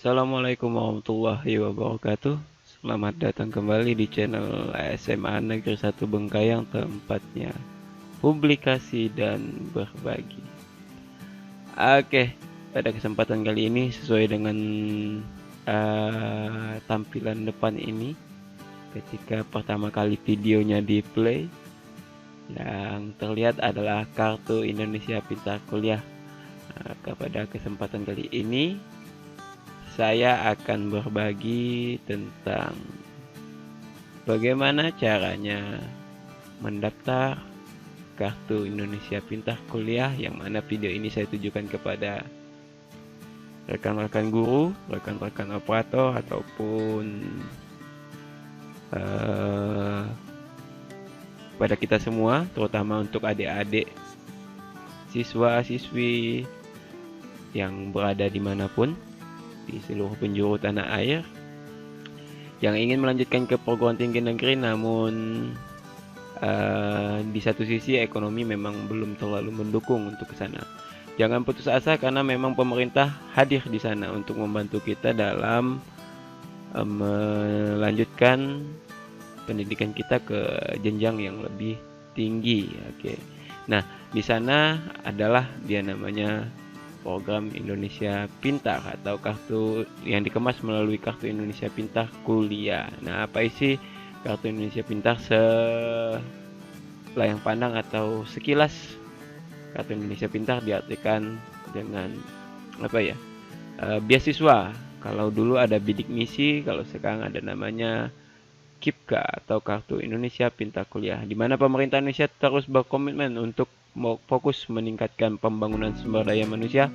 Assalamualaikum warahmatullahi wabarakatuh. Selamat datang kembali di channel SMA Negeri 1 Bengkayang, tempatnya publikasi dan berbagi. Oke, pada kesempatan kali ini sesuai dengan tampilan depan ini, ketika pertama kali videonya di play, yang terlihat adalah kartu Indonesia Pintar Kuliah. Pada kesempatan kali ini saya akan berbagi tentang bagaimana caranya mendaftar kartu Indonesia Pintar Kuliah, yang mana video ini saya tujukan kepada rekan-rekan guru, rekan-rekan operator, ataupun pada kita semua, terutama untuk adik-adik siswa-siswi yang berada dimanapun di seluruh penjuru tanah air yang ingin melanjutkan ke perguruan tinggi negeri, namun di satu sisi ekonomi memang belum terlalu mendukung untuk ke sana. Jangan putus asa, karena memang pemerintah hadir di sana untuk membantu kita dalam melanjutkan pendidikan kita ke jenjang yang lebih tinggi. Oke. Nah, di sana adalah dia namanya program Indonesia Pintar atau kartu yang dikemas melalui kartu Indonesia Pintar Kuliah. Nah, apa isi kartu Indonesia Pintar selayang pandang atau sekilas? Kartu Indonesia Pintar diartikan dengan beasiswa. Kalau dulu ada bidik misi, kalau sekarang ada namanya KIPKA atau Kartu Indonesia Pintar Kuliah, di mana pemerintah Indonesia terus berkomitmen untuk fokus meningkatkan pembangunan sumber daya manusia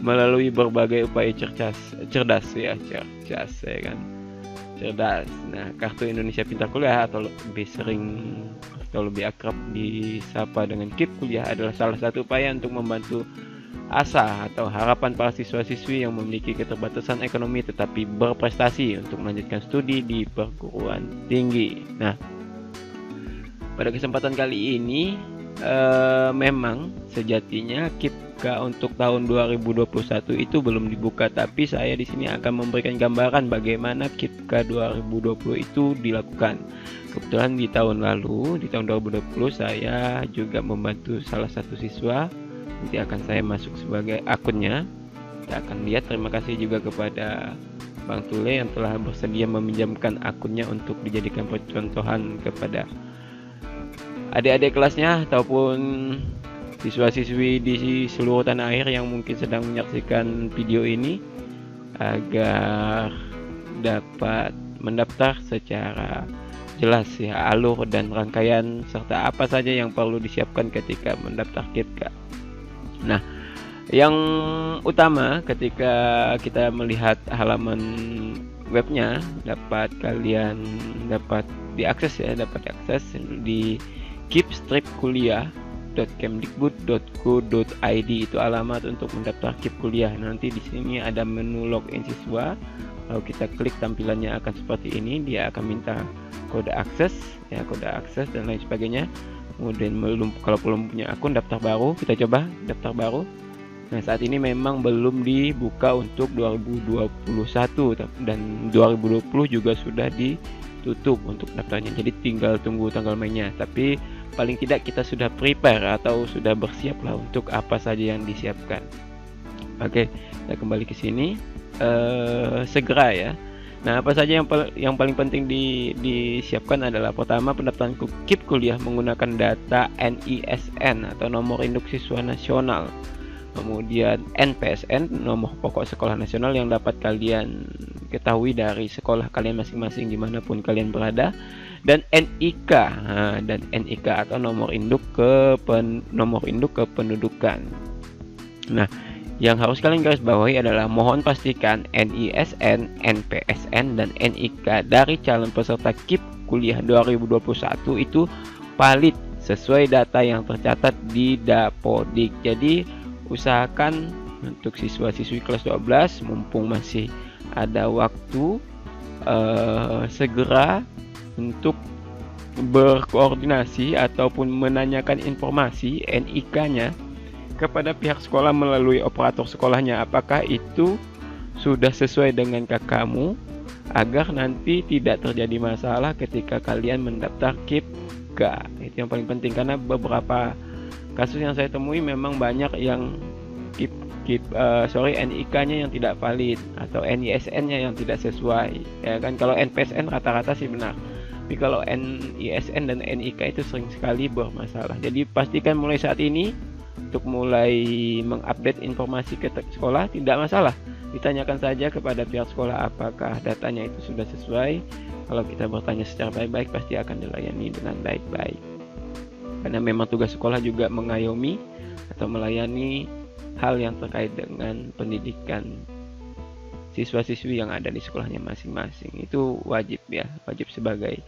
melalui berbagai upaya cerdas ya kan, cerdas. Nah, Kartu Indonesia Pintar Kuliah atau lebih akrab disapa dengan KIP Kuliah adalah salah satu upaya untuk membantu asa atau harapan para siswa-siswi yang memiliki keterbatasan ekonomi tetapi berprestasi untuk melanjutkan studi di perguruan tinggi. Nah, pada kesempatan kali ini memang sejatinya KIPKA untuk tahun 2021 itu belum dibuka, tapi saya di sini akan memberikan gambaran bagaimana KIPKA 2020 itu dilakukan. Kebetulan di tahun lalu, di tahun 2020, saya juga membantu salah satu siswa. Nanti akan saya masuk sebagai akunnya. Kita akan lihat. Terima kasih juga kepada Bang Tule yang telah bersedia meminjamkan akunnya untuk dijadikan percontohan kepada adik-adik kelasnya ataupun siswa-siswi di seluruh tanah air yang mungkin sedang menyaksikan video ini, agar dapat mendaftar secara jelas ya, alur dan rangkaian serta apa saja yang perlu disiapkan ketika mendaftar KIPKA. Nah, yang utama ketika kita melihat halaman webnya dapat diakses di kipstripkuliah.kemdikbud.go.id. itu alamat untuk mendaftar KIP kuliah. Nanti di sini ada menu login siswa. Kalau kita klik, tampilannya akan seperti ini. Dia akan minta kode akses dan lain sebagainya. Kemudian kalau belum punya akun, daftar baru. Kita coba daftar baru. Nah, saat ini memang belum dibuka untuk 2021 dan 2020 juga sudah ditutup untuk daftarnya. Jadi tinggal tunggu tanggal mainnya. Tapi paling tidak kita sudah prepare atau sudah bersiap lah untuk apa saja yang disiapkan. Oke, kita kembali ke sini. Segera ya. Nah, apa saja yang paling penting disiapkan adalah pertama, pendaftaran KIP kuliah menggunakan data NISN atau nomor induk siswa nasional. Kemudian NPSN, nomor pokok sekolah nasional yang dapat kalian ketahui dari sekolah kalian masing-masing dimanapun kalian berada. Dan NIK, atau nomor induk kependudukan. Nah, yang harus kalian garis bawahi adalah mohon pastikan NISN, NPSN, dan NIK dari calon peserta KIP kuliah 2021 itu valid sesuai data yang tercatat di Dapodik. Jadi usahakan untuk siswa-siswi kelas 12, mumpung masih ada waktu, segera untuk berkoordinasi ataupun menanyakan informasi NIK-nya kepada pihak sekolah melalui operator sekolahnya, apakah itu sudah sesuai dengan kakakmu agar nanti tidak terjadi masalah ketika kalian mendaftar KIPGA. Itu yang paling penting, karena beberapa kasus yang saya temui memang banyak yang NIK-nya yang tidak valid atau NISN-nya yang tidak sesuai, ya kan. Kalau NPSN rata-rata sih benar, tapi kalau NISN dan NIK itu sering sekali bermasalah. Jadi pastikan mulai saat ini untuk mulai mengupdate informasi ke sekolah tidak masalah. Ditanyakan saja kepada pihak sekolah apakah datanya itu sudah sesuai. Kalau kita bertanya secara baik-baik pasti akan dilayani dengan baik-baik. Karena memang tugas sekolah juga mengayomi atau melayani hal yang terkait dengan pendidikan siswa-siswi yang ada di sekolahnya masing-masing. Itu wajib ya, wajib sebagai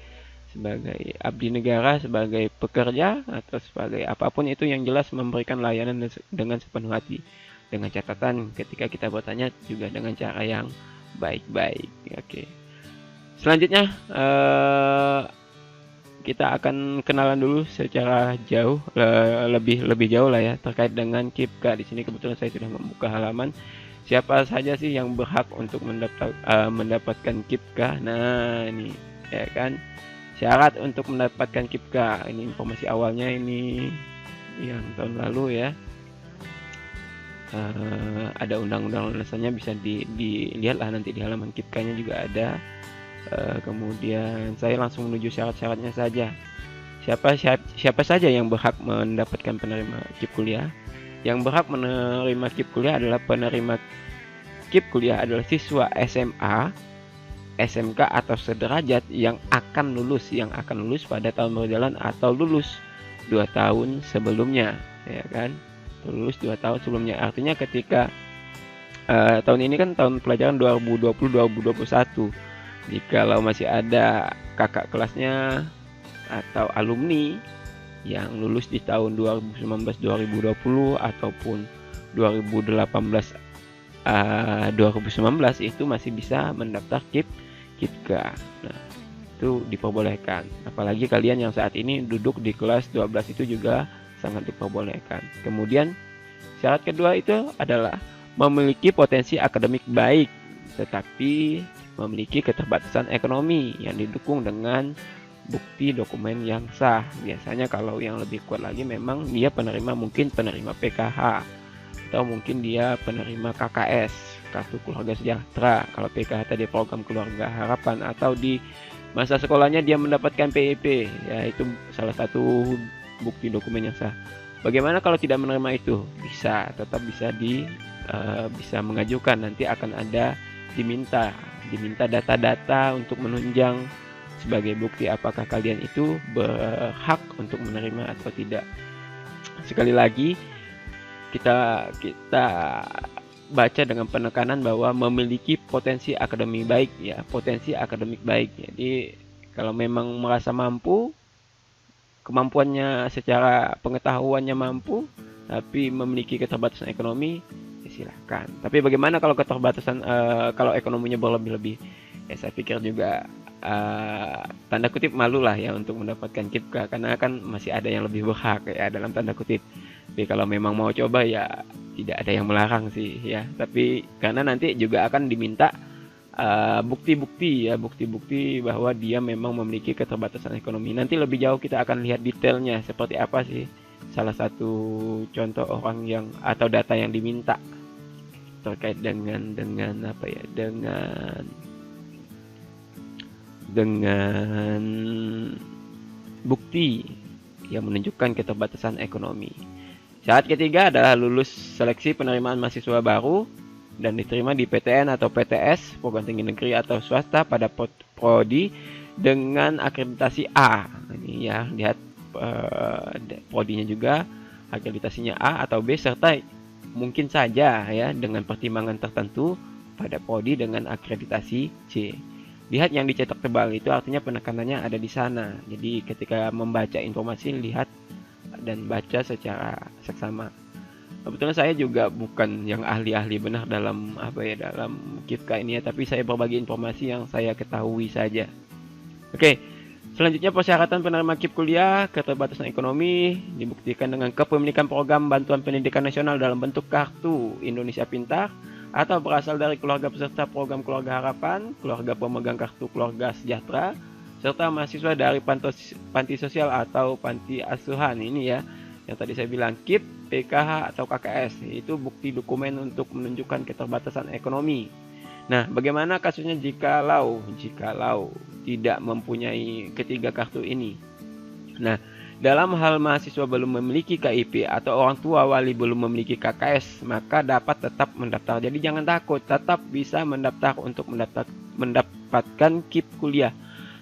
abdi negara, sebagai pekerja atau sebagai apapun itu, yang jelas memberikan layanan dengan sepenuh hati. Dengan catatan ketika kita bertanya juga dengan cara yang baik-baik. Oke. Selanjutnya kita akan kenalan dulu secara jauh, lebih jauh lah ya, terkait dengan KIPGA. Di sini kebetulan saya sudah membuka halaman. Siapa saja sih yang berhak untuk mendapatkan KIPGA? Nah, ini ya kan. Syarat untuk mendapatkan KIPGA. Ini informasi awalnya, ini yang tahun lalu ya. Ada undang-undang landasannya, bisa dilihat lah nanti di halaman KIPGA-nya juga ada. Kemudian saya langsung menuju syarat-syaratnya saja. Siapa saja yang berhak mendapatkan penerima KIP kuliah? Yang berhak menerima KIP kuliah adalah penerima KIP kuliah adalah siswa SMA, SMK atau sederajat yang akan lulus pada tahun berjalan atau lulus 2 tahun sebelumnya, ya kan? Lulus 2 tahun sebelumnya. Artinya ketika tahun ini kan tahun pelajaran 2020-2021. Jikalau masih ada kakak kelasnya atau alumni yang lulus di tahun 2019-2020 ataupun 2018-2019 itu masih bisa mendaftar KIPGA. Nah, itu diperbolehkan. Apalagi kalian yang saat ini duduk di kelas 12 itu juga sangat diperbolehkan. Kemudian syarat kedua itu adalah memiliki potensi akademik baik, tetapi memiliki keterbatasan ekonomi yang didukung dengan bukti dokumen yang sah. Biasanya kalau yang lebih kuat lagi memang dia mungkin penerima PKH, atau mungkin dia penerima KKS, kartu keluarga sejahtera. Kalau PKH tadi program keluarga harapan, atau di masa sekolahnya dia mendapatkan PIP, ya itu salah satu bukti dokumen yang sah. Bagaimana kalau tidak menerima itu? Tetap bisa mengajukan. Nanti akan ada diminta data-data untuk menunjang sebagai bukti apakah kalian itu berhak untuk menerima atau tidak. Sekali lagi kita baca dengan penekanan bahwa memiliki potensi akademik baik ya, potensi akademik baik. Jadi kalau memang merasa mampu, kemampuannya secara pengetahuannya mampu, tapi memiliki keterbatasan ekonomi, silahkan. Tapi bagaimana kalau keterbatasan, kalau ekonominya berlebih-lebih? Ya saya pikir juga tanda kutip malu lah ya untuk mendapatkan KIPGA, karena kan masih ada yang lebih berhak ya, dalam tanda kutip. Tapi kalau memang mau coba ya tidak ada yang melarang sih ya. Tapi karena nanti juga akan diminta bukti-bukti bahwa dia memang memiliki keterbatasan ekonomi. Nanti lebih jauh kita akan lihat detailnya seperti apa sih salah satu contoh orang yang atau data yang diminta terkait dengan bukti yang menunjukkan keterbatasan ekonomi. Syarat ketiga adalah lulus seleksi penerimaan mahasiswa baru dan diterima di PTN atau PTS, perguruan tinggi negeri atau swasta pada prodi dengan akreditasi A. Ini ya, lihat prodinya juga akreditasinya A atau B, serta mungkin saja ya dengan pertimbangan tertentu pada prodi dengan akreditasi C. Lihat yang dicetak tebal itu artinya penekanannya ada di sana. Jadi ketika membaca informasi, lihat dan baca secara seksama. Kebetulan saya juga bukan yang ahli-ahli benar dalam dalam KIPGA ini ya, tapi saya berbagi informasi yang saya ketahui saja. Oke, selanjutnya persyaratan penerima KIP kuliah, keterbatasan ekonomi dibuktikan dengan kepemilikan program bantuan pendidikan nasional dalam bentuk kartu Indonesia Pintar atau berasal dari keluarga peserta program Keluarga Harapan, keluarga pemegang kartu Keluarga Sejahtera, serta mahasiswa dari panti sosial atau panti asuhan. Ini ya, yang tadi saya bilang KIP, PKH, atau KKS. Itu bukti dokumen untuk menunjukkan keterbatasan ekonomi. Nah, bagaimana kasusnya jikalau tidak mempunyai ketiga kartu ini? Nah, dalam hal mahasiswa belum memiliki KIP atau orang tua wali belum memiliki KKS, maka dapat tetap mendaftar. Jadi jangan takut, tetap bisa mendaftar untuk mendapatkan KIP kuliah.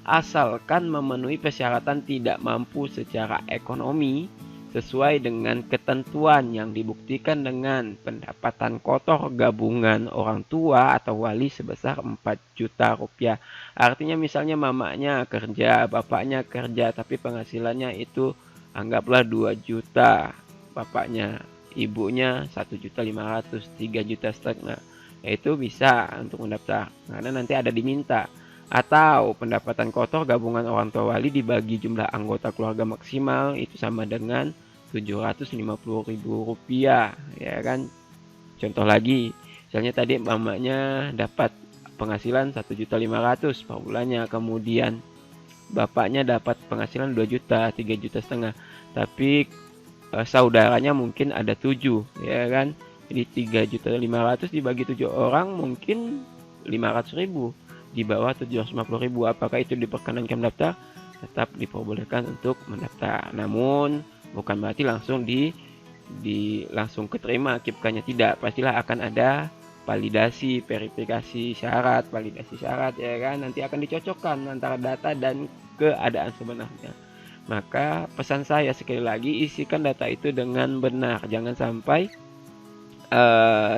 Asalkan memenuhi persyaratan tidak mampu secara ekonomi sesuai dengan ketentuan yang dibuktikan dengan pendapatan kotor gabungan orang tua atau wali sebesar 4 juta rupiah. Artinya misalnya mamanya kerja, bapaknya kerja, tapi penghasilannya itu anggaplah 2 juta. Bapaknya, ibunya 1.500.000, 3,5 juta. Itu bisa untuk mendaftar, karena nanti ada diminta. Atau pendapatan kotor gabungan orang tua wali dibagi jumlah anggota keluarga maksimal, itu sama dengan 750.000 rupiah, ya kan. Contoh lagi, misalnya tadi mamanya dapat penghasilan 1.500.000 per bulannya, kemudian bapaknya dapat penghasilan 2 juta, 3,5 juta, tapi saudaranya mungkin ada 7, ya kan. Jadi 3.500.000 dibagi 7 orang mungkin 500.000, di bawah 750.000. Apakah itu diperkenankan mendaftar? Tetap diperbolehkan untuk mendaftar, namun bukan berarti langsung langsung keterima KIP-nya, tidak. Pastilah akan ada validasi, verifikasi syarat, ya kan. Nanti akan dicocokkan antara data dan keadaan sebenarnya. Maka pesan saya sekali lagi, isikan data itu dengan benar. Jangan sampai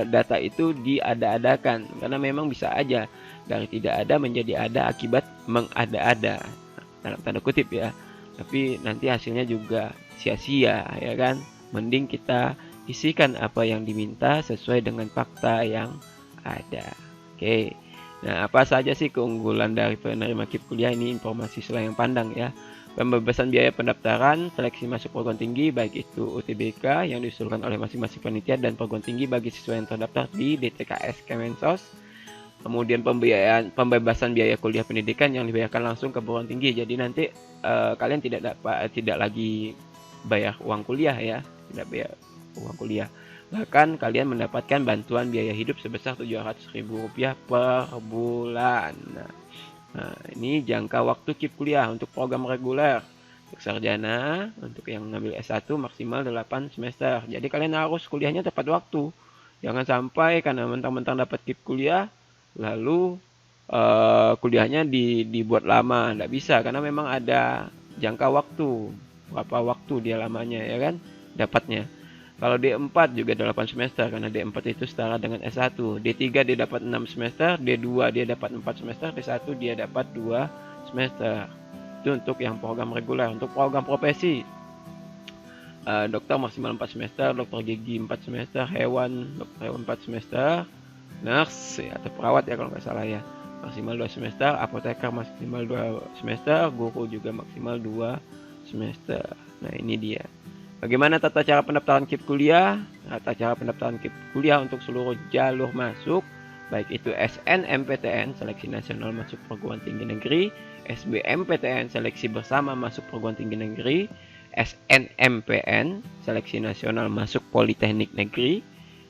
data itu diada-adakan, karena memang bisa aja dari tidak ada menjadi ada akibat mengada-ada, dalam tanda kutip ya. Tapi nanti hasilnya juga sia-sia, ya kan. Mending kita isikan apa yang diminta sesuai dengan fakta yang ada. Oke. Nah, apa saja sih keunggulan dari penerima KIP kuliah ini? Informasi selayang pandang ya. Pembebasan biaya pendaftaran, seleksi masuk perguruan tinggi baik itu UTBK yang diusulkan oleh masing-masing panitia dan perguruan tinggi bagi siswa yang terdaftar di DTKS Kemensos. Kemudian pembebasan biaya kuliah pendidikan yang dibayarkan langsung ke perguruan tinggi. Jadi nanti kalian tidak lagi bayar uang kuliah ya, tidak bayar uang kuliah. Bahkan kalian mendapatkan bantuan biaya hidup sebesar 700.000 rupiah per bulan. Nah, ini jangka waktu KIP kuliah untuk program reguler. Untuk sarjana, untuk yang ngambil S1 maksimal 8 semester. Jadi kalian harus kuliahnya tepat waktu. Jangan sampai karena mentang-mentang dapat KIP kuliah lalu kuliahnya dibuat lama. Nggak bisa, karena memang ada jangka waktu, berapa waktu dia lamanya, ya kan, dapatnya. Kalau D4 juga 8 semester, karena D4 itu setara dengan S1. D3 dia dapat 6 semester, D2 dia dapat 4 semester, D1 dia dapat 2 semester. Itu untuk yang program reguler. Untuk program profesi, dokter maksimal 4 semester, dokter gigi 4 semester, hewan 4 semester, nurse ya, atau perawat ya kalau nggak salah ya, maksimal 2 semester, apoteker maksimal 2 semester, guru juga maksimal 2 semester. Nah, ini dia. Bagaimana tata cara pendaftaran KIP kuliah? Tata cara pendaftaran KIP kuliah untuk seluruh jalur masuk, baik itu SNMPTN, Seleksi Nasional Masuk Perguruan Tinggi Negeri, SBMPTN, Seleksi Bersama Masuk Perguruan Tinggi Negeri, SNMPN, Seleksi Nasional Masuk Politeknik Negeri,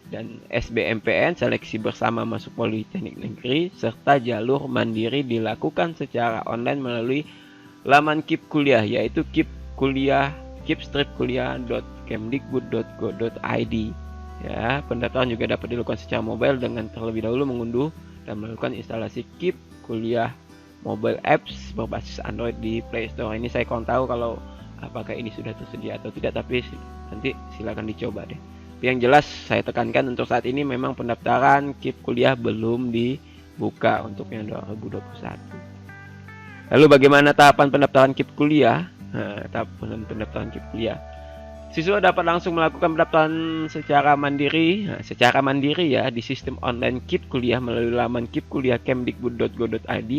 dan SBMPN, Seleksi Bersama Masuk Politeknik Negeri, serta jalur mandiri dilakukan secara online melalui laman KIP kuliah, yaitu kipstripkuliah.kemdikbud.go.id. Ya, pendaftaran juga dapat dilakukan secara mobile dengan terlebih dahulu mengunduh dan melakukan instalasi KIP kuliah mobile apps berbasis Android di Play Store. Ini saya kurang tahu kalau apakah ini sudah tersedia atau tidak, tapi nanti silakan dicoba deh. Yang jelas saya tekankan untuk saat ini memang pendaftaran KIP kuliah belum dibuka untuk yang 2021. Lalu bagaimana tahapan pendaftaran KIP kuliah? Nah, tahapan pendaftaran KIP kuliah. Siswa dapat langsung melakukan pendaftaran secara mandiri ya di sistem online KIP kuliah melalui laman KIP kuliah kemdikbud.go.id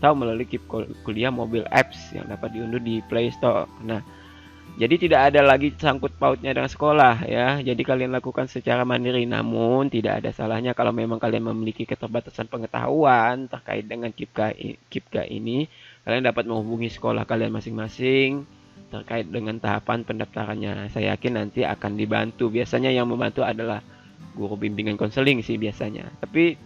atau melalui KIP kuliah mobile apps yang dapat diunduh di Play Store. Nah, Jadi tidak ada lagi sangkut pautnya dengan sekolah ya. Jadi kalian lakukan secara mandiri. Namun tidak ada salahnya kalau memang kalian memiliki keterbatasan pengetahuan terkait dengan KIPGA ini, kalian dapat menghubungi sekolah kalian masing-masing terkait dengan tahapan pendaftarannya. Saya yakin nanti akan dibantu. Biasanya yang membantu adalah guru bimbingan konseling sih biasanya. Tapi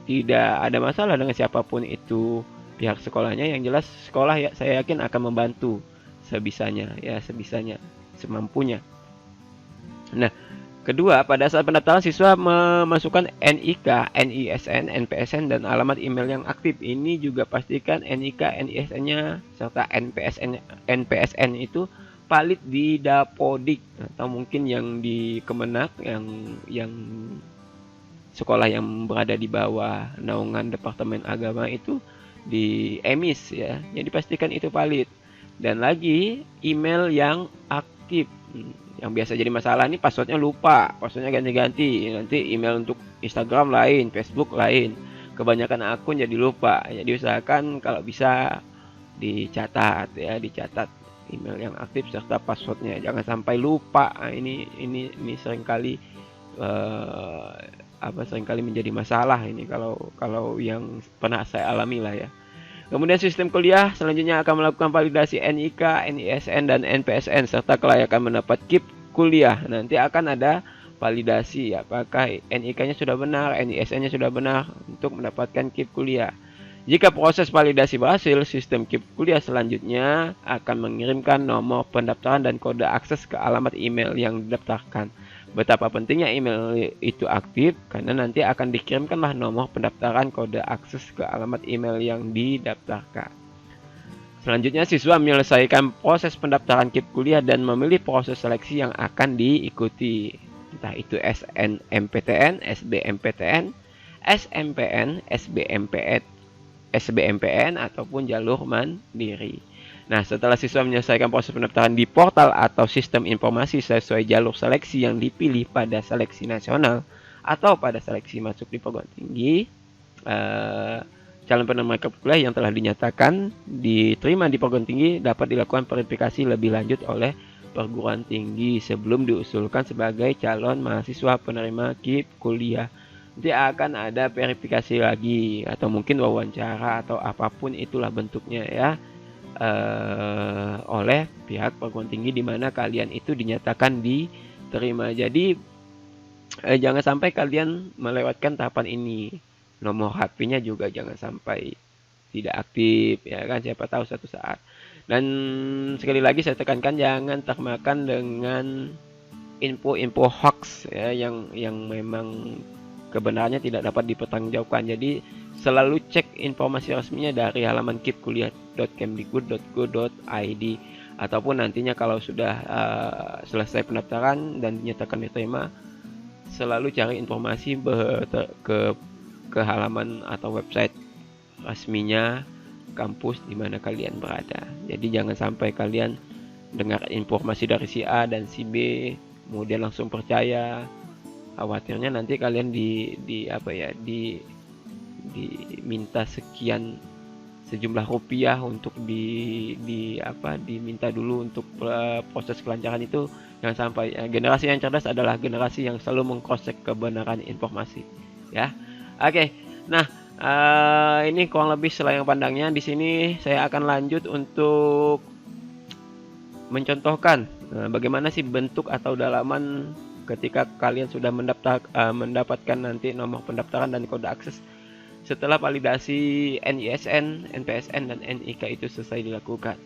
tidak ada masalah dengan siapapun itu pihak sekolahnya. Yang jelas sekolah ya saya yakin akan membantu sebisanya ya, sebisanya, semampunya. Nah, kedua, pada saat pendaftaran siswa memasukkan NIK, NISN, NPSN dan alamat email yang aktif. Ini juga pastikan NIK, NISN-nya serta NPSN itu valid di Dapodik atau mungkin yang di Kemenak, yang sekolah yang berada di bawah naungan Departemen Agama itu di EMIS ya. Jadi pastikan itu valid. Dan lagi email yang aktif. Yang biasa jadi masalah ini passwordnya lupa, passwordnya ganti-ganti. Nanti email untuk Instagram lain, Facebook lain. Kebanyakan akun jadi lupa. Jadi usahakan kalau bisa dicatat ya, dicatat email yang aktif serta passwordnya. Jangan sampai lupa. Ini seringkali seringkali menjadi masalah ini kalau yang pernah saya alami lah ya. Kemudian sistem kuliah selanjutnya akan melakukan validasi NIK, NISN, dan NPSN serta kelayakan mendapat KIP kuliah. Nanti akan ada validasi apakah NIK-nya sudah benar, NISN-nya sudah benar untuk mendapatkan KIP kuliah. Jika proses validasi berhasil, sistem KIP kuliah selanjutnya akan mengirimkan nomor pendaftaran dan kode akses ke alamat email yang didaftarkan. Betapa pentingnya email itu aktif karena nanti akan dikirimkanlah nomor pendaftaran kode akses ke alamat email yang didaftarkan. Selanjutnya siswa menyelesaikan proses pendaftaran KIP kuliah dan memilih proses seleksi yang akan diikuti. Entah itu SNMPTN, SBMPTN, SMPN, SBMPN ataupun jalur mandiri. Nah, setelah siswa menyelesaikan proses pendaftaran di portal atau sistem informasi sesuai jalur seleksi yang dipilih pada seleksi nasional atau pada seleksi masuk di perguruan tinggi, calon penerima KIP kuliah yang telah dinyatakan diterima di perguruan tinggi dapat dilakukan verifikasi lebih lanjut oleh perguruan tinggi sebelum diusulkan sebagai calon mahasiswa penerima KIP kuliah. Nanti akan ada verifikasi lagi atau mungkin wawancara atau apapun itulah bentuknya ya. Oleh pihak perguruan tinggi di mana kalian itu dinyatakan diterima. Jadi jangan sampai kalian melewatkan tahapan ini. Nomor HP-nya juga jangan sampai tidak aktif ya kan, siapa tahu suatu saat. Dan sekali lagi saya tekankan jangan termakan dengan info-info hoax ya, yang memang kebenarannya tidak dapat dipertanggungjawabkan. Jadi selalu cek informasi resminya dari halaman kipkuliah.kemdikbud.go.id ataupun nantinya kalau sudah selesai pendaftaran dan dinyatakan diterima, selalu cari informasi ke halaman atau website resminya kampus di mana kalian berada. Jadi jangan sampai kalian dengar informasi dari si A dan si B kemudian langsung percaya. Khawatirnya nanti kalian diminta sekian sejumlah rupiah untuk diminta dulu untuk proses kelancaran itu. Jangan sampai generasi yang cerdas adalah generasi yang selalu mengcross-check kebenaran informasi ya. Oke. Nah, ini kurang lebih selayang pandangnya. Di sini saya akan lanjut untuk mencontohkan bagaimana sih bentuk atau dalaman ketika kalian sudah mendapatkan nanti nomor pendaftaran dan kode akses setelah validasi NISN, NPSN, dan NIK itu selesai dilakukan.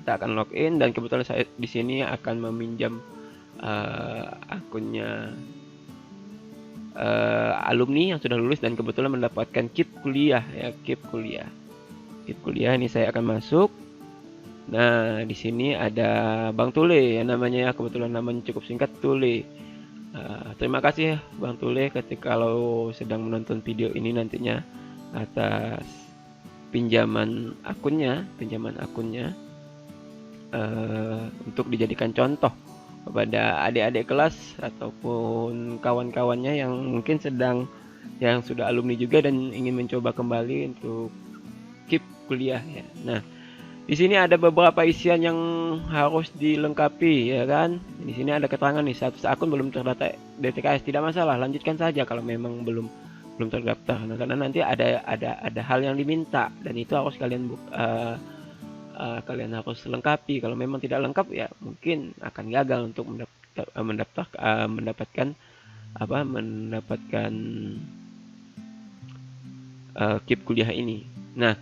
Kita akan login dan kebetulan saya di sini akan meminjam akunnya alumni yang sudah lulus dan kebetulan mendapatkan KIP kuliah ya, KIP kuliah ini saya akan masuk. Nah, di sini ada Bang Tule ya namanya, kebetulan namanya cukup singkat, Tule. Terima kasih Bang Tule ketika kalau sedang menonton video ini nantinya atas pinjaman akunnya untuk dijadikan contoh kepada adik-adik kelas ataupun kawan-kawannya yang mungkin yang sudah alumni juga dan ingin mencoba kembali untuk KIP kuliah ya. Nah, Di sini ada beberapa isian yang harus dilengkapi, ya kan? Di sini ada keterangan nih, status akun belum terdata DTKS, tidak masalah, lanjutkan saja kalau memang belum terdaftar. Nah, karena nanti ada hal yang diminta dan itu harus kalian harus lengkapi. Kalau memang tidak lengkap ya mungkin akan gagal untuk mendapatkan KIP kuliah ini. Nah,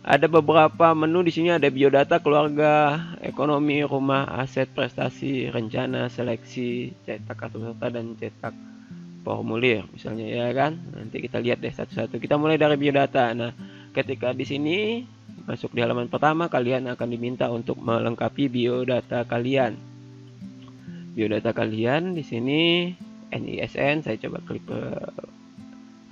ada beberapa menu di sini, ada biodata keluarga, ekonomi, rumah, aset, prestasi, rencana, seleksi, cetak kartu peserta dan cetak formulir misalnya, ya kan. Nanti kita lihat deh satu-satu. Kita mulai dari biodata. Nah, ketika di sini masuk di halaman pertama, kalian akan diminta untuk melengkapi biodata kalian. Biodata kalian di sini NISN, saya coba klik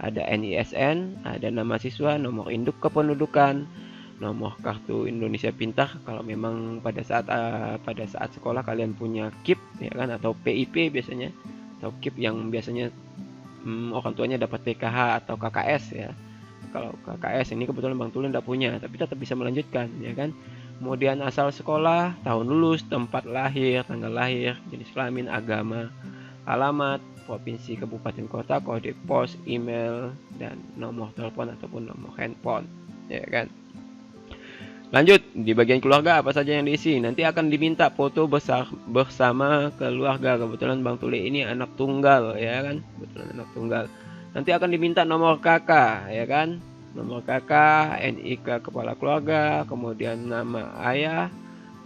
ada NISN, ada nama siswa, nomor induk kependudukan, nomor kartu Indonesia Pintar kalau memang pada saat sekolah kalian punya KIP, ya kan, atau PIP biasanya, atau KIP yang biasanya orang tuanya dapat PKH atau KKS ya. Kalau KKS ini kebetulan Bang Tulin tidak punya, tapi tetap bisa melanjutkan, ya kan. Kemudian asal sekolah, tahun lulus, tempat lahir, tanggal lahir, jenis kelamin, agama, alamat, provinsi, kabupaten, kota, kode pos, email, dan nomor telepon ataupun nomor handphone, ya kan. Lanjut, di bagian keluarga apa saja yang diisi. Nanti akan diminta foto besar bersama keluarga. Kebetulan Bang Tule ini anak tunggal, ya kan. Kebetulan anak tunggal. Nanti akan diminta nomor kakak, ya kan. Nomor kakak, NIK kepala keluarga, kemudian nama ayah,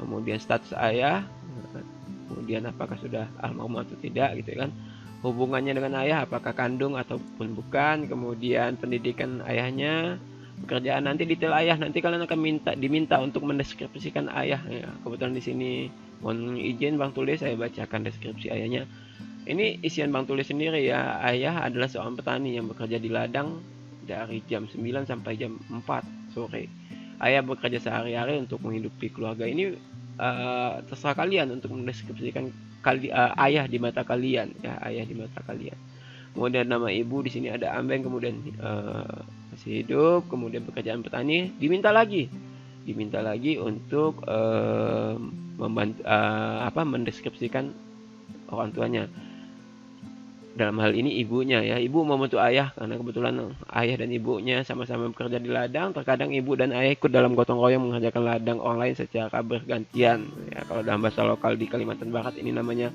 kemudian status ayah, kemudian apakah sudah almarhum atau tidak, gitu kan. Hubungannya dengan ayah, apakah kandung ataupun bukan, kemudian pendidikan ayahnya, pekerjaan, nanti detail ayah, nanti kalian akan diminta untuk mendeskripsikan ayah ya. Kebetulan di sini mohon izin Bang Tule saya bacakan deskripsi ayahnya. Ini isian Bang Tule sendiri ya. Ayah adalah seorang petani yang bekerja di ladang dari jam 9 sampai jam 4 sore. Ayah bekerja sehari-hari untuk menghidupi keluarga. Ini terserah kalian untuk mendeskripsikan ayah di mata kalian ya, ayah di mata kalian. Kemudian nama ibu di sini ada Ambeng, kemudian masih hidup, kemudian pekerjaan petani, diminta lagi untuk membantu mendeskripsikan orang tuanya. Dalam hal ini ibunya ya, ibu membantu ayah karena kebetulan ayah dan ibunya sama-sama bekerja di ladang. Terkadang ibu dan ayah ikut dalam gotong royong mengerjakan ladang online secara bergantian ya. Kalau dalam bahasa lokal di Kalimantan Barat ini namanya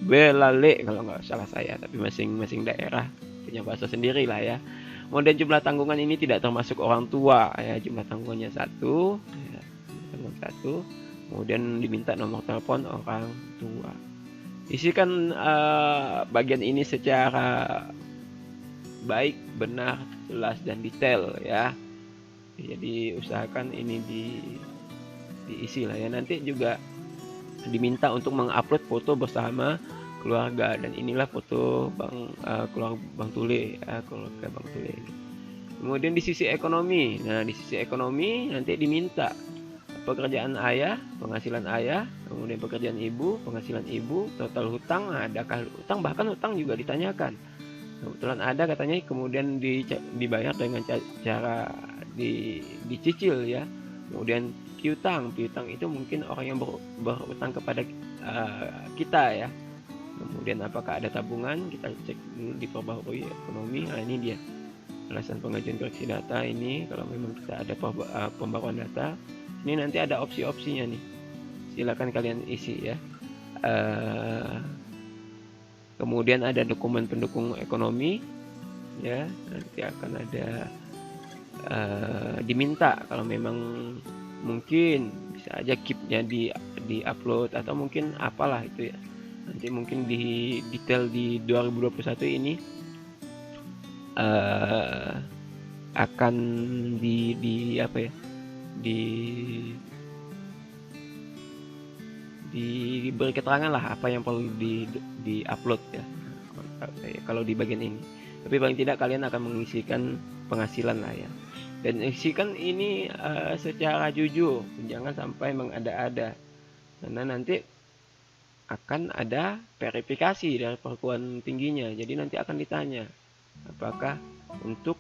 belale kalau nggak salah saya, tapi masing-masing daerah punya bahasa sendiri lah ya. Kemudian jumlah tanggungan ini tidak termasuk orang tua ya, jumlah tanggungannya satu ya, satu. Kemudian diminta nomor telepon orang tua. Isikan bagian ini secara baik, benar, jelas dan detail ya. Jadi usahakan ini diisi lah ya. Nanti juga diminta untuk mengupload foto bersama keluarga, dan inilah foto keluarga Bang Tule ya, keluarga Bang Tule ini. Kemudian di sisi ekonomi, nah di sisi ekonomi nanti diminta pekerjaan ayah, penghasilan ayah, kemudian pekerjaan ibu, penghasilan ibu, total hutang, adakah hutang, bahkan hutang juga ditanyakan. Kebetulan ada katanya, kemudian dibayar dengan cara dicicil ya. Kemudian piutang itu mungkin orang yang berutang kepada kita ya. Kemudian apakah ada tabungan, kita cek dulu di perbaharui ekonomi. Nah ini dia alasan pengajuan koreksi data ini kalau memang kita ada pembaruan data. Ini nanti ada opsi-opsinya nih, silakan kalian isi ya. Kemudian ada dokumen pendukung ekonomi ya, nanti akan ada diminta kalau memang mungkin bisa aja KIP-nya di upload atau mungkin apalah itu ya. Nanti mungkin di detail di 2021 ini akan diberi keterangan lah apa yang perlu di upload ya kalau di bagian ini. Tapi paling tidak kalian akan mengisikan penghasilan lah ya, dan isikan ini secara jujur, jangan sampai mengada-ada, karena nanti akan ada verifikasi dari perguruan tingginya. Jadi nanti akan ditanya apakah untuk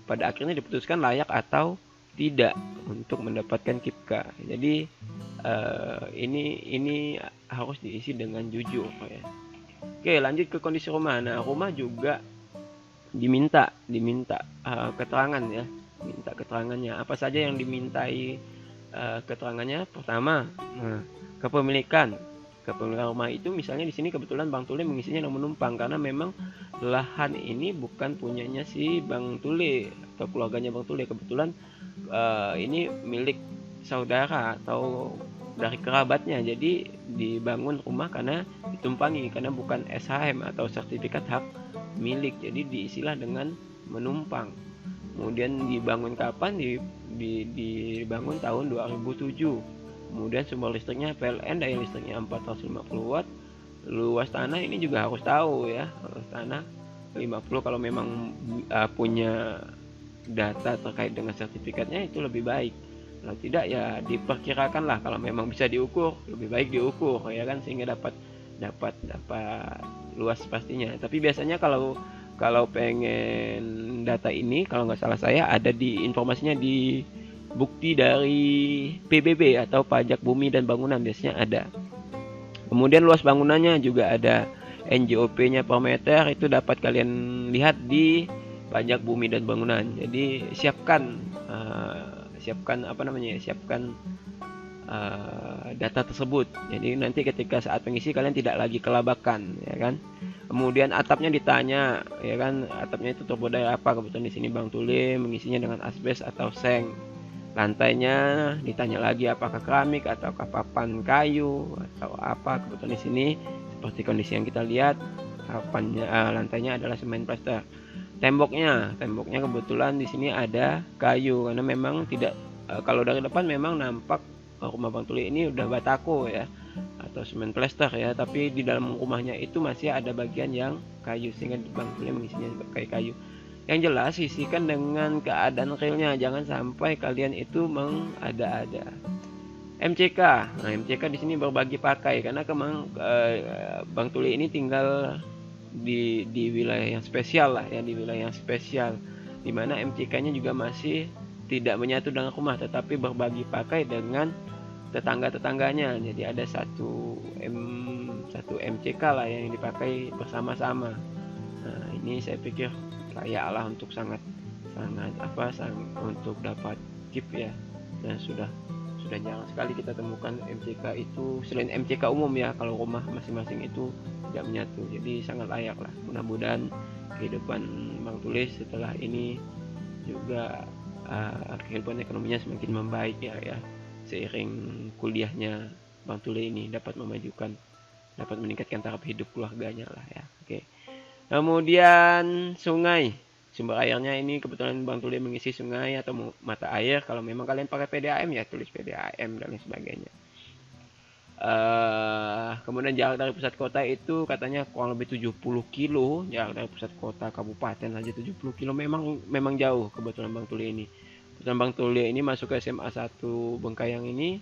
pada akhirnya diputuskan layak atau tidak untuk mendapatkan KIPKA. Jadi ini harus diisi dengan jujur ya. Oke, lanjut ke kondisi rumah. Nah, rumah juga diminta keterangan ya, minta keterangannya. Apa saja yang dimintai keterangannya? Pertama, kepemilikan rumah itu, misalnya di sini kebetulan Bang Tule mengisinya nomor numpang karena memang lahan ini bukan punyanya si Bang Tule atau keluarganya Bang Tule. Kebetulan ini milik saudara atau dari kerabatnya, jadi dibangun rumah karena ditumpangi, karena bukan SHM atau sertifikat hak milik, jadi diisilah dengan menumpang. Kemudian dibangun kapan? Dibangun tahun 2007. Kemudian sumber listriknya PLN, daya listriknya 450 watt. Luas tanah ini juga harus tahu ya, luas tanah 50. Kalau memang punya data terkait dengan sertifikatnya itu lebih baik. Kalau tidak ya diperkirakan lah, kalau memang bisa diukur lebih baik diukur ya kan, sehingga dapat luas pastinya. Tapi biasanya kalau pengen data ini, kalau nggak salah saya ada di informasinya di bukti dari PBB atau pajak bumi dan bangunan, biasanya ada. Kemudian luas bangunannya juga ada, NJOP-nya per meter itu dapat kalian lihat di pajak bumi dan bangunan. Jadi siapkan data tersebut. Jadi nanti ketika saat mengisi kalian tidak lagi kelabakan, ya kan. Kemudian atapnya ditanya, ya kan, atapnya itu terbuat dari apa? Kebetulan di sini Bang Tule mengisinya dengan asbes atau seng. Lantainya ditanya lagi apakah keramik atau papan kayu atau apa. Kebetulan di sini seperti kondisi yang kita lihat, lantainya adalah semen plaster. Temboknya kebetulan di sini ada kayu karena memang tidak, kalau dari depan memang nampak rumah Bang Tuli ini udah batako ya atau semen plaster ya, tapi di dalam rumahnya itu masih ada bagian yang kayu sehingga Bang Tuli mengisinya pakai kayu. Yang jelas sisihkan dengan keadaan realnya, jangan sampai kalian itu mengada-ada. MCK. Nah, MCK di sini berbagi pakai karena Bang Tuli ini tinggal di wilayah yang spesial lah ya, di wilayah yang spesial di mana MCK-nya juga masih tidak menyatu dengan rumah tetapi berbagi pakai dengan tetangga-tetangganya. Jadi ada satu MCK lah yang dipakai bersama-sama. Nah, ini saya pikir layak lah untuk sangat untuk dapat KIP ya. Dan sudah jarang sekali kita temukan MCK itu selain MCK umum ya, kalau rumah masing-masing itu tidak menyatu. Jadi sangat layak lah. Mudah-mudahan kehidupan Bang Tulis setelah ini juga kehidupan ekonominya semakin membaik ya. Seiring kuliahnya Bang Tule ini dapat meningkatkan taraf hidup keluarganya lah ya. Oke. Kemudian sungai, sumber airnya ini kebetulan Bang Tule mengisi sungai atau mata air. Kalau memang kalian pakai PDAM ya tulis PDAM dan lain sebagainya. Kemudian jarak dari pusat kota itu katanya kurang lebih 70 kilo. Jarak dari pusat kota kabupaten aja 70 kilo, memang jauh. Kebetulan Bang Tule ini masuk ke SMA 1 Bengkayang ini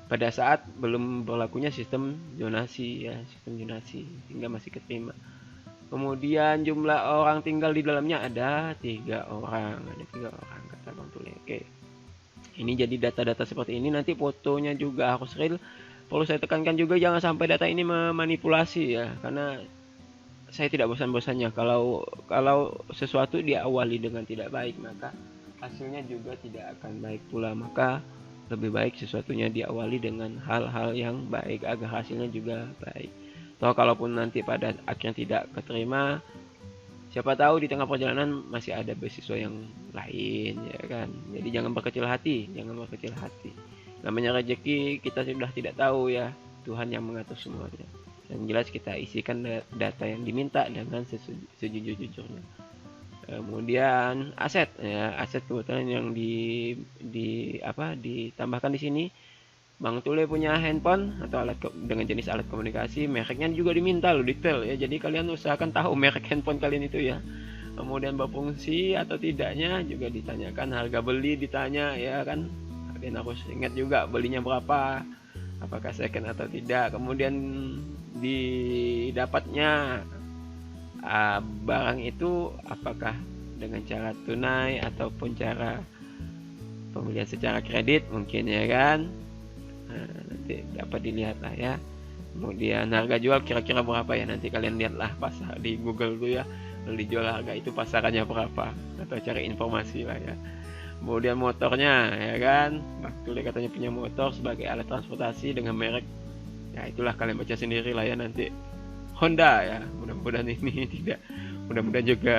pada saat belum berlakunya sistem zonasi sehingga masih keterima. Kemudian jumlah orang tinggal di dalamnya ada 3 orang kata Bang Tule. Oke. Ini jadi data-data seperti ini, nanti fotonya juga harus real. Perlu saya tekankan juga jangan sampai data ini memanipulasi ya, karena saya tidak bosan-bosannya kalau sesuatu diawali dengan tidak baik maka hasilnya juga tidak akan baik pula. Maka lebih baik sesuatunya diawali dengan hal-hal yang baik agar hasilnya juga baik. Toh kalaupun nanti pada akhirnya tidak keterima, siapa tahu di tengah perjalanan masih ada beasiswa yang lain ya kan. Jadi jangan berkecil hati. Namanya rezeki kita sudah tidak tahu ya, Tuhan yang mengatur semuanya. Yang jelas kita isikan data yang diminta dengan sejujur-jujurnya. Kemudian aset kebetulan yang ditambahkan di sini. Bang Tule punya handphone atau dengan jenis alat komunikasi, mereknya juga diminta loh, detail ya. Jadi kalian usahakan tahu merek handphone kalian itu ya. Kemudian berfungsi atau tidaknya juga ditanyakan, harga beli ditanya ya kan. Kalian harus ingat juga belinya berapa, apakah second atau tidak. Kemudian didapatnya barang itu apakah dengan cara tunai ataupun cara pembelian secara kredit mungkin ya kan. Nah, nanti dapat dilihat lah ya. Kemudian harga jual kira-kira berapa ya, nanti kalian lihatlah pasar di Google tuh ya, dijual harga itu pasarannya berapa, atau cari informasi lah ya. Kemudian motornya ya kan, Bang katanya punya motor sebagai alat transportasi dengan merek, ya itulah kalian baca sendiri lah ya nanti. Honda ya, mudah-mudahan ini tidak, mudah-mudahan juga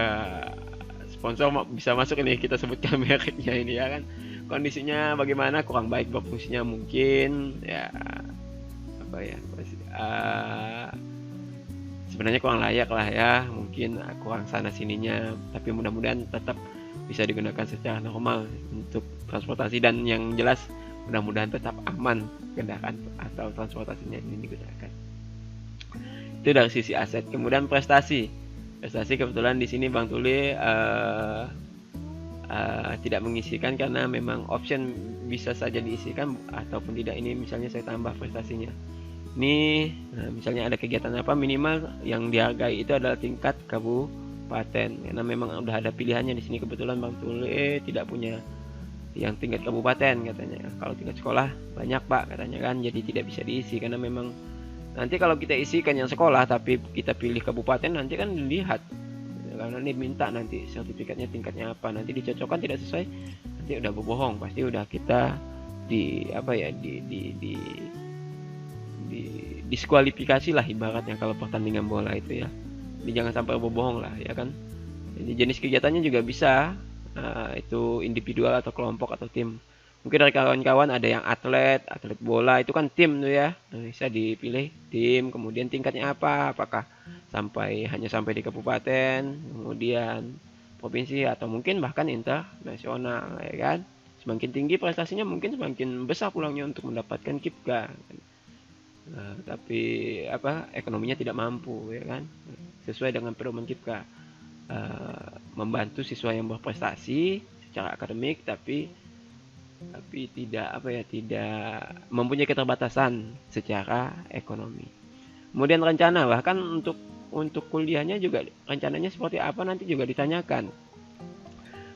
sponsor bisa masuk ini, kita sebutkan mereknya ini ya kan. Kondisinya bagaimana, kurang baik berfungsinya mungkin ya, apa ya, sebenarnya kurang layak lah ya, mungkin kurang sana sininya, tapi mudah-mudahan tetap bisa digunakan secara normal untuk transportasi, dan yang jelas mudah-mudahan tetap aman kendaraan atau transportasinya ini digunakan. Itu dari sisi aset. Kemudian prestasi kebetulan di sini Bang Tuli tidak mengisikan karena memang option bisa saja diisikan ataupun tidak. Ini misalnya saya tambah prestasinya. Ini misalnya ada kegiatan apa, minimal yang dihargai itu adalah tingkat kabupaten, karena memang udah ada pilihannya di sini. Kebetulan Bang Tuli tidak punya yang tingkat kabupaten katanya. Kalau tingkat sekolah banyak Pak katanya kan, jadi tidak bisa diisi karena memang nanti kalau kita isikan yang sekolah tapi kita pilih kabupaten, nanti kan dilihat karena ini minta nanti sertifikatnya tingkatnya apa, nanti dicocokkan tidak sesuai, nanti udah berbohong, pasti udah kita diskualifikasi lah ibaratnya kalau pertandingan bola itu ya. Jadi jangan sampai berbohong lah ya kan. Jadi jenis kegiatannya juga bisa itu individual atau kelompok atau tim. Mungkin dari kawan-kawan ada yang atlet bola, itu kan tim tuh ya. Bisa dipilih tim, kemudian tingkatnya apa, apakah hanya sampai di kabupaten, kemudian provinsi, atau mungkin bahkan internasional ya kan. Semakin tinggi prestasinya mungkin semakin besar pulangnya untuk mendapatkan KIPGA. Tapi ekonominya tidak mampu ya kan. Sesuai dengan pedoman KIPGA, membantu siswa yang berprestasi secara akademik tapi tidak tidak mempunyai keterbatasan secara ekonomi. Kemudian rencana, bahkan untuk kuliahnya juga rencananya seperti apa nanti juga ditanyakan.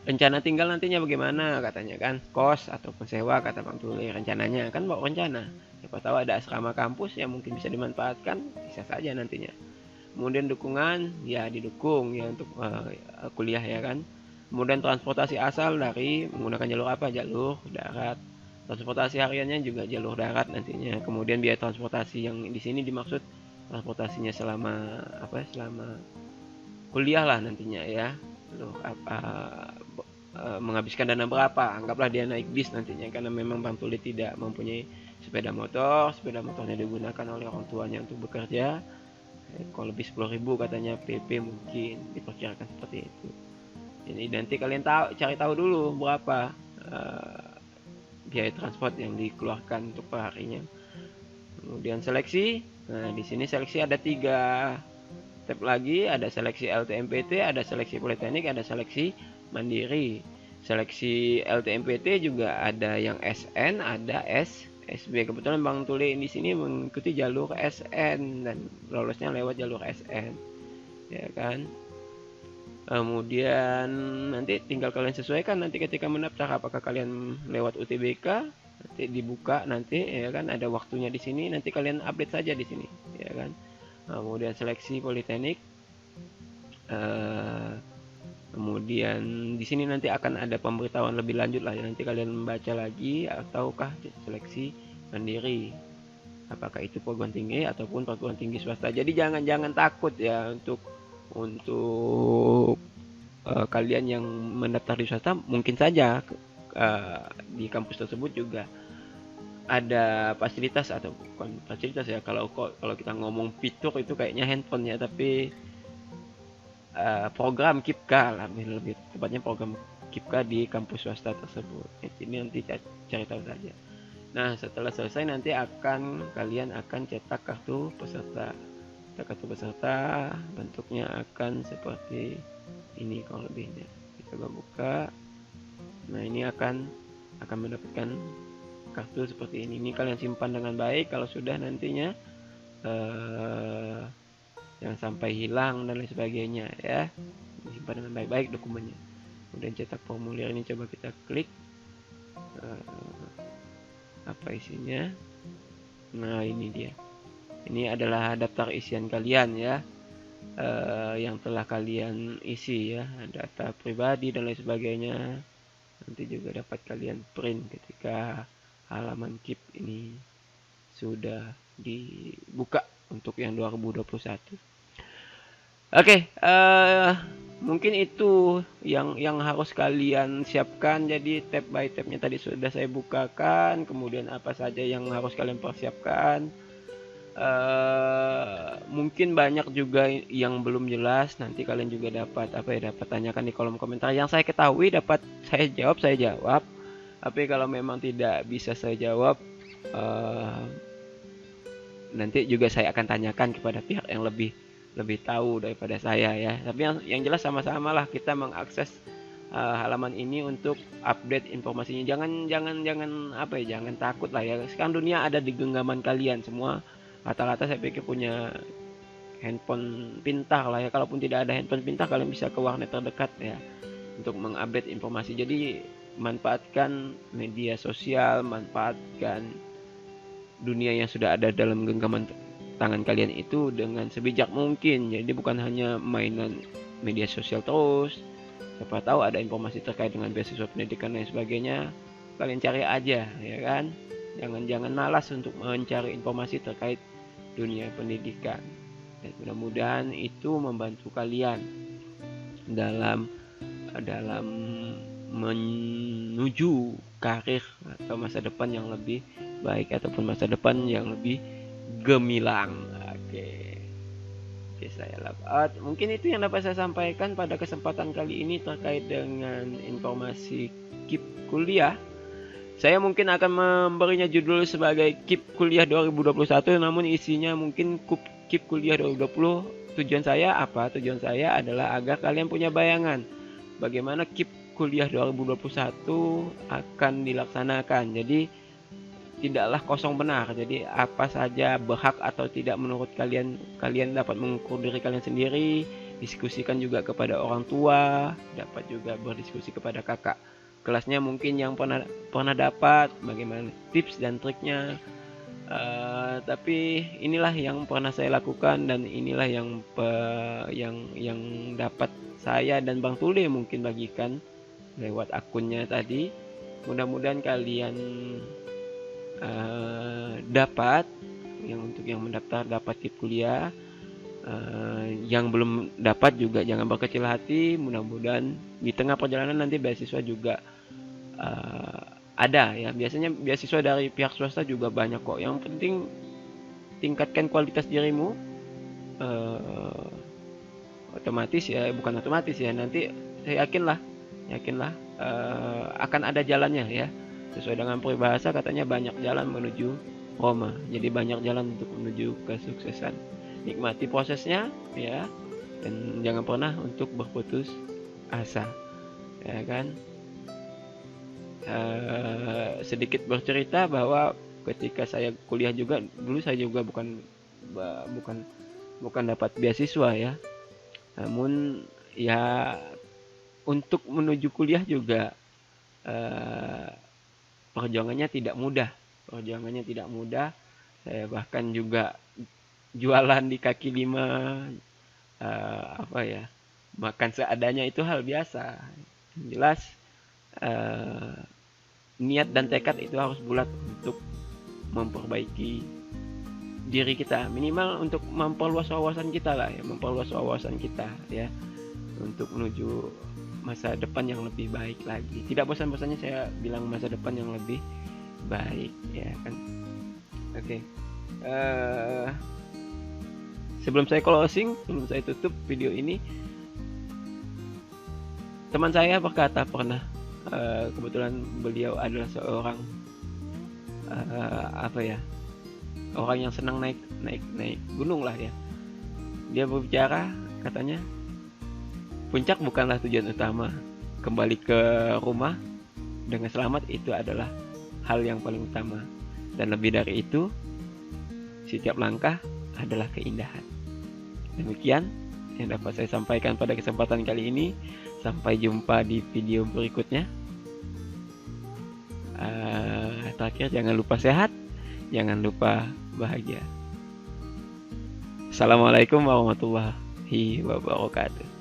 Rencana tinggal nantinya bagaimana katanya kan, kos ataupun sewa kata Bang Tuli. Rencananya kan bawa rencana, siapa tahu ada asrama kampus yang mungkin bisa dimanfaatkan, bisa saja nantinya. Kemudian dukungan ya didukung ya untuk kuliah ya kan. Kemudian transportasi asal dari menggunakan jalur apa, jalur darat. Transportasi hariannya juga jalur darat nantinya. Kemudian biaya transportasi yang di sini dimaksud transportasinya selama kuliah lah nantinya ya. Menghabiskan dana berapa? Anggaplah dia naik bis nantinya, karena memang Bang Tuli tidak mempunyai sepeda motornya digunakan oleh orang tuanya untuk bekerja. Kalau lebih 10.000 katanya PP mungkin diperkirakan seperti itu. Jadi nanti kalian cari tahu dulu berapa biaya transport yang dikeluarkan untuk perharinya. Kemudian seleksi. Nah, di sini seleksi ada 3 step lagi, ada seleksi LTMPT, ada seleksi politeknik, ada seleksi mandiri. Seleksi LTMPT juga ada yang SN, ada SB. Kebetulan Bang Tuli di sini mengikuti jalur SN dan lolosnya lewat jalur SN. Ya kan? Kemudian nanti tinggal kalian sesuaikan nanti ketika mendaftar, apakah kalian lewat UTBK, nanti dibuka nanti ya kan, ada waktunya di sini, nanti kalian update saja di sini ya kan. Kemudian seleksi politeknik, kemudian di sini nanti akan ada pemberitahuan lebih lanjut lah ya, nanti kalian membaca lagi, ataukah seleksi mandiri, apakah itu perguruan tinggi ataupun perguruan tinggi swasta. Jadi jangan takut ya untuk kalian yang mendaftar di swasta. Mungkin saja di kampus tersebut juga ada fasilitas, atau bukan fasilitas ya, kalau kita ngomong fitur itu kayaknya handphone ya, tapi program KIPGA lah, lebih tepatnya program KIPGA di kampus swasta tersebut. Ini nanti cari tahu saja. Nah, setelah selesai nanti kalian akan cetak kartu peserta. Kartu peserta bentuknya akan seperti ini kalau lebihnya. Kita buka. Nah, ini akan mendapatkan kartu seperti ini. Ini kalian simpan dengan baik, kalau sudah nantinya jangan sampai hilang dan lain sebagainya ya. Simpan dengan baik-baik dokumennya. Kemudian cetak formulir ini coba kita klik. Apa isinya? Nah, ini dia. Ini adalah daftar isian kalian ya, yang telah kalian isi ya, data pribadi dan lain sebagainya. Nanti juga dapat kalian print ketika halaman KIP ini sudah dibuka untuk yang 2021. Oke, mungkin itu yang harus kalian siapkan. Jadi tab by tabnya tadi sudah saya bukakan. Kemudian apa saja yang harus kalian persiapkan. Mungkin banyak juga yang belum jelas. Nanti kalian juga dapat tanyakan di kolom komentar. Yang saya ketahui dapat saya jawab. Tapi kalau memang tidak bisa saya jawab, nanti juga saya akan tanyakan kepada pihak yang lebih tahu daripada saya ya. Tapi yang jelas sama-sama lah kita mengakses halaman ini untuk update informasinya. Jangan takut lah ya. Sekarang dunia ada di genggaman kalian semua. Rata-rata saya pikir punya handphone pintar lah ya. Kalaupun tidak ada handphone pintar, kalian bisa ke warnet terdekat ya untuk mengupdate informasi. Jadi manfaatkan media sosial, manfaatkan dunia yang sudah ada dalam genggaman tangan kalian itu dengan sebijak mungkin. Jadi bukan hanya mainan media sosial terus. Siapa tahu ada informasi terkait dengan beasiswa pendidikan dan sebagainya, kalian cari aja ya kan. Jangan malas untuk mencari informasi terkait dunia pendidikan. Dan mudah-mudahan itu membantu kalian dalam menuju karir atau masa depan yang lebih baik ataupun masa depan yang lebih gemilang. Oke, saya mungkin itu yang dapat saya sampaikan pada kesempatan kali ini terkait dengan informasi KIP kuliah. Saya mungkin akan memberinya judul sebagai KIP kuliah 2021, namun isinya mungkin KIP kuliah 2020. Tujuan saya apa? Tujuan saya adalah agar kalian punya bayangan bagaimana KIP kuliah 2021 akan dilaksanakan. Jadi tidaklah kosong benar. Jadi apa saja berhak atau tidak menurut kalian dapat mengukur diri kalian sendiri, diskusikan juga kepada orang tua, dapat juga berdiskusi kepada kakak kelasnya mungkin yang pernah dapat bagaimana tips dan triknya. Tapi inilah yang pernah saya lakukan dan inilah yang dapat saya dan Bang Tule mungkin bagikan lewat akunnya tadi. Mudah-mudahan kalian dapat untuk yang mendaftar dapat KIP kuliah. Yang belum dapat juga jangan berkecil hati. Mudah-mudahan di tengah perjalanan nanti beasiswa juga ada ya. Biasanya beasiswa dari pihak swasta juga banyak kok. Yang penting tingkatkan kualitas dirimu. Otomatis ya, bukan otomatis ya, nanti saya yakinlah akan ada jalannya ya. Sesuai dengan peribahasa katanya banyak jalan menuju Roma. Jadi banyak jalan untuk menuju kesuksesan. Nikmati prosesnya ya, dan jangan pernah untuk berputus asa ya kan. Sedikit bercerita bahwa ketika saya kuliah juga dulu saya juga bukan dapat beasiswa ya, namun ya untuk menuju kuliah juga perjuangannya tidak mudah. Saya bahkan juga jualan di kaki lima, makan seadanya itu hal biasa. Jelas niat dan tekad itu harus bulat untuk memperbaiki diri kita, minimal untuk memperluas wawasan kita lah ya, ya, untuk menuju masa depan yang lebih baik lagi. Tidak bosan-bosannya saya bilang masa depan yang lebih baik ya kan. Oke. Sebelum saya closing, sebelum saya tutup video ini, teman saya berkata pernah, kebetulan beliau adalah seorang orang yang senang naik gunung lah ya. Dia berbicara, katanya puncak bukanlah tujuan utama. Kembali ke rumah dengan selamat itu adalah hal yang paling utama. Dan lebih dari itu, setiap langkah adalah keindahan. Demikian yang dapat saya sampaikan pada kesempatan kali ini. Sampai jumpa di video berikutnya. Terakhir, jangan lupa sehat, jangan lupa bahagia. Assalamualaikum warahmatullahi wabarakatuh.